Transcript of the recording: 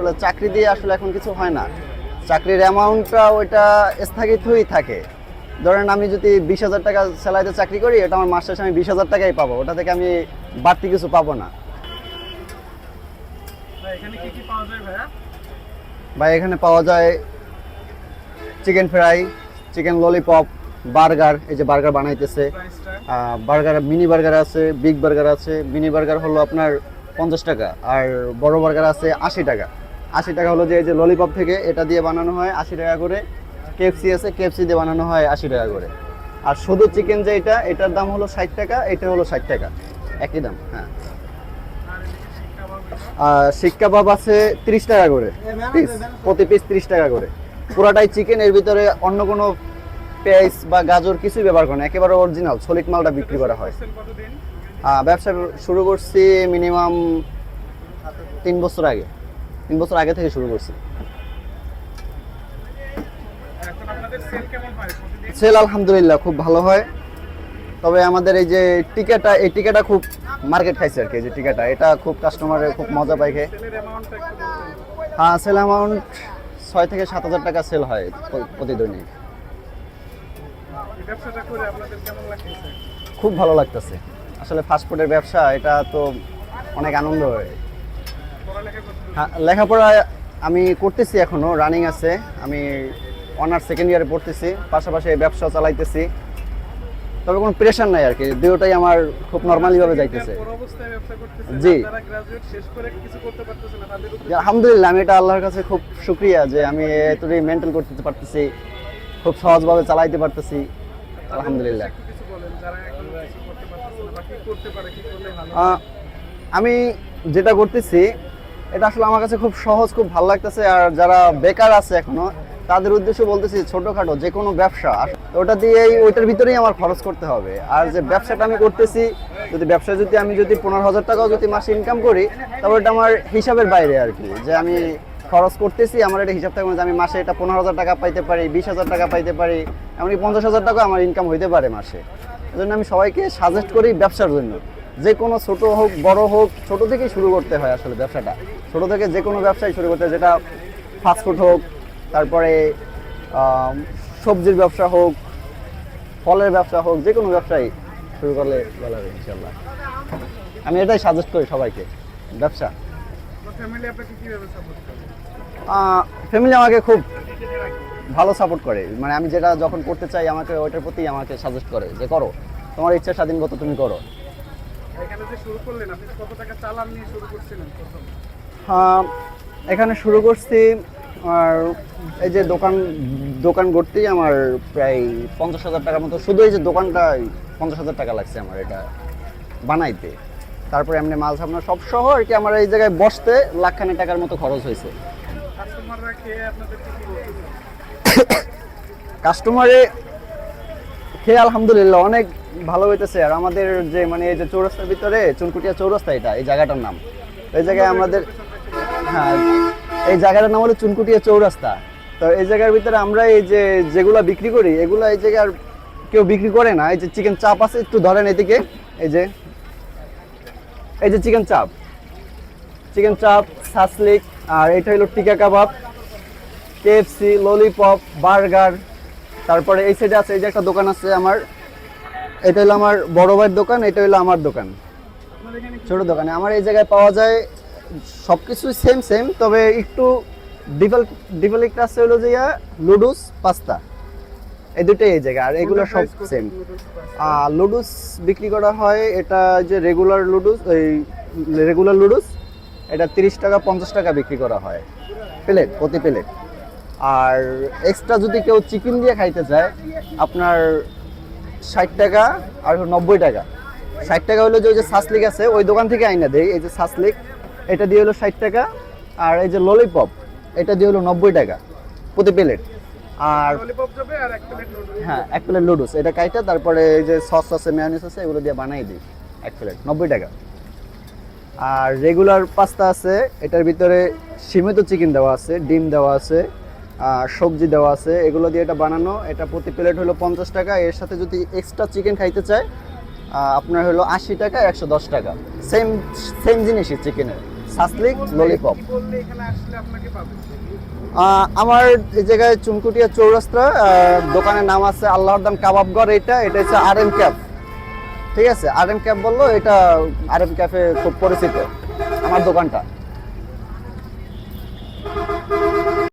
আসলে চাকরি দিয়ে আসলে এখন কিছু হয় না, চাকরির অ্যামাউন্টটা ওইটা স্থগিতই থাকে। ধরেন আমি যদি 20,000 টাকা স্যালারিতে চাকরি করি, এটা আমার মাস শেষে আমি 20,000 টাকাই পাবো, ওটা থেকে আমি বাড়তি কিছু পাবো না। এখানে কি কি পাওয়া যায় ভাইয়া? ভাই এখানে পাওয়া যায় chicken fry, chicken lollipop, burger, এই যে বার্গার বানাইতেছে, প্রাইসটা? বার্গার মিনি বার্গার আছে, বিগ বার্গার আছে। মিনি বার্গার হলো আপনার 50 টাকা, আর বড় বার্গার আছে 80 টাকা। 80 টাকা হলো যে এই যে ললিপপ থেকে এটা দিয়ে বানানো হয় 80 টাকা করে। কেএফসি আছে, কেএফসি দিয়ে বানানো হয় 80 টাকা করে। আর শুধু চিকেন যে এটার দাম হলো 60 টাকা, এটা হলো 60 টাকা, একই দাম। হ্যাঁ, আর এদিকে শিক কাবাব এটা? শিক কাবাব আছে 30 টাকা করে পিস, প্রতি পিস 30 টাকা করে। পুরাটাই চিকেন, এর ভিতরে অন্য কোনো পেঁয়াজ বা গাজর কিছুই ব্যবহার করে না, একেবারে অরিজিনাল সলিড মালটা বিক্রি করা হয়। করছেন কতদিন? ব্যবসা শুরু করছি মিনিমাম 3 বছর আগে, 3 বছর আগে থেকে শুরু করছি। এখন আপনাদের সেল কেমন হয় প্রতিদিন? সেল আলহামদুলিল্লাহ খুব ভালো হয়, তবে আমাদের এই যে টিকাটা, এই টিকাটা খুব মার্কেট খাইছে আর কি। এই যে টিকাটা, এটা খুব কাস্টমারের খুব মজা পায় খেয়ে। সেলের অ্যামাউন্টটা একটু বলবেন? হ্যাঁ, সেল অ্যামাউন্ট 6 থেকে 7,000 টাকা সেল হয় প্রতিদিনই। এই ব্যবসাটা করে আপনাদের কেমন লাগতেছে? খুব ভালো লাগতেছে। আসলে ফাস্টফুডের ব্যবসা, এটা তো অনেক আনন্দ হয়। পড়ালেখা করতে? হ্যাঁ, লেখাপড়া আমি করতেছি, এখনো রানিং আছে। আমি অনার্স সেকেন্ড ইয়ারে পড়তেছি, পাশাপাশি এই ব্যবসা চালাইতেছি, তবে কোনো প্রেশার নাই আর কি। দুটোটাই আমার খুব নর্মালি ভাবে যাইতেছে। পড়া অবস্থায় ব্যবসা করতেছেন, জি। যারা গ্রাজুয়েট শেষ করে কিছু করতে পারতেছে না তাদের যে উদ্দেশ্যে আলহামদুলিল্লাহ, আমি এটা আল্লাহর কাছে খুব শুকরিয়া যে আমি এতটাই মেনটেন করতে পারতেছি, খুব সহজভাবে চালাইতে পারতেছি, আলহামদুলিল্লাহ। একটু কিছু বলেন যারা এখন কিছু করতে পারতেছে না বা কি করতে পারে, কি করলে ভালো? আমি যেটা করতেছি এটা আসলে আমার কাছে খুব সহজ, খুব ভালো লাগতেছে। আর যারা বেকার আছে এখনো, তাদের উদ্দেশ্যে বলতেছি ছোটখাটো যে কোনো ব্যবসা, ওটা দিয়েই ওইটার ভিতরেই আমার খরচ করতে হবে। আর যে ব্যবসাটা আমি করতেছি, যদি ব্যবসা আমি যদি 15,000 টাকাও যদি মাসে ইনকাম করি, তাহলে এটা আমার হিসাবের বাইরে আর কি। যে আমি খরচ করতেছি, আমার এটা হিসাব থাকবে যে আমি মাসে এটা 15,000 টাকা পাইতে পারি, 20,000 টাকা পাইতে পারি, এমনকি 50,000 টাকা আমার ইনকাম হইতে পারে মাসে। এই জন্য আমি সবাইকে সাজেস্ট করি ব্যবসার জন্য, যে কোনো ছোট হোক বড় হোক, ছোট থেকেই শুরু করতে হয় আসলে ব্যবসাটা। ছোট থেকে যে কোনো ব্যবসায় শুরু করতে হয়, যেটা ফাস্টফুড হোক, তারপরে সবজির ব্যবসা হোক, ফলের ব্যবসা হোক, যে কোনো ব্যবসায় শুরু করলে ভালো হবে ইনশাল্লাহ। আমি এটাই সাজেস্ট করি সবাইকে, ব্যবসা। ফ্যামিলি আপনাকে কিভাবে সাপোর্ট করে? ফ্যামিলি আমাকে খুব ভালো সাপোর্ট করে, মানে আমি যেটা যখন করতে চাই আমাকে ওইটার প্রতি আমাকে সাজেস্ট করে যে করো, তোমার ইচ্ছা স্বাধীন মতো তুমি করো। এখানে যে শুরু করলেন, আপনি কত টাকা চালান নিয়ে শুরু করছিলেন প্রথম? এখানে শুরু করছি, আর এই যে দোকান করতেই আমার প্রায় 50,000 টাকার মতো, শুধু এই যে দোকানটা 50,000 টাকা লাগছে আমার এটা বানাইতে। তারপরে এমনি মাল সামনা সব সহ আর কি, আমার এই জায়গায় বসতে লাখখানেক টাকার মতো খরচ হয়েছে। কাস্টমাররা খেয়ে আপনাদেরকে কি বলতেছে? কাস্টমারে খেয়ে আলহামদুলিল্লাহ অনেক ভালো হইতেছে। আর আমাদের যে মানে এই যে চৌরাস্তার ভিতরে, চুনকুটিয়া চৌরাস্তা, এটা এই জায়গাটার নাম, এই জায়গায় আমাদের, হ্যাঁ, এই জায়গাটার নাম হলো চুনকুটিয়া চৌরাস্তা। তো এই জায়গার ভিতরে আমরা এই যে যেগুলা বিক্রি করি, এগুলো এই জায়গায় আর কেউ বিক্রি করে না। এই যে চিকেন চাপ আছে, একটু ধরেন এদিকে, এই যে চিকেন চাপ, সাসলিক, আর এটা হলো টিকা কাবাব, কেএফসি, ললিপপ, বার্গার। তারপরে এই সাইডে আছে, এই যে একটা দোকান আছে আমার, এটা হলো আমার বড় ভাইয়ের দোকান, এটা হলো আমার দোকান, আপনাদের এখানে কি ছোট দোকানে। আমার এই জায়গায় পাওয়া যায় সব কিছু সেম, তবে একটু ডিফারেন্ট আছে হলো যে লুডুস, পাস্তা, এই দুটোই এই জায়গায়। আর এগুলো সব সেম। লুডুস বিক্রি করা হয়, এটা যে রেগুলার লুডুস, এটা 30 টাকা 50 টাকা বিক্রি করা হয় প্লেট, প্রতি প্লেট। আর এক্সট্রা যদি কেউ চিকেন দিয়ে খাইতে চায়, আপনার 60 টাকা আর 90 টাকা। 60 টাকা হলো যে ওই যে সাসলিক আছে, ওই দোকান থেকে আইনা দেয়, এই যে সাসলিক, এটা দিয়ে হলো 60 টাকা। আর এই যে ললিপপ, এটা দিয়ে হলো 90 টাকা প্রতি প্লেট। আর ললিপপ যাবে আর এক প্লেট নুডলস? হ্যাঁ, এক প্লেট লুডুস, এটা কাইটা তারপরে এই যে সস আছে, মেয়োনিজ আছে, এগুলো দিয়ে বানাই দিই, এক প্লেট 90 টাকা। আর রেগুলার পাস্তা আছে, এটার ভিতরে সীমিত চিকেন দেওয়া আছে, ডিম দেওয়া আছে, আর সবজি দেওয়া আছে, এগুলো দিয়ে এটা বানানো। এটা প্রতি প্লেট হলো 50 টাকা। এর সাথে যদি এক্সট্রা চিকেন খাইতে চায়, আপনার হলো 80 টাকা, 110 টাকা। সেম জিনিসই চিকেনের, সাসলিক ললিপপ। কি বললে এখানে আসলে আপনাকে পাবে? আমার এই জায়গায় চুনকুটিয়া চৌরাস্তা, দোকানের নাম আছে আল্লাহর দাম কাবাবঘর। এটা হচ্ছে RM ক্যাফ, ঠিক আছে? RM ক্যাফ বললো, এটা RM ক্যাফে খুব পরিচিত আমার দোকানটা।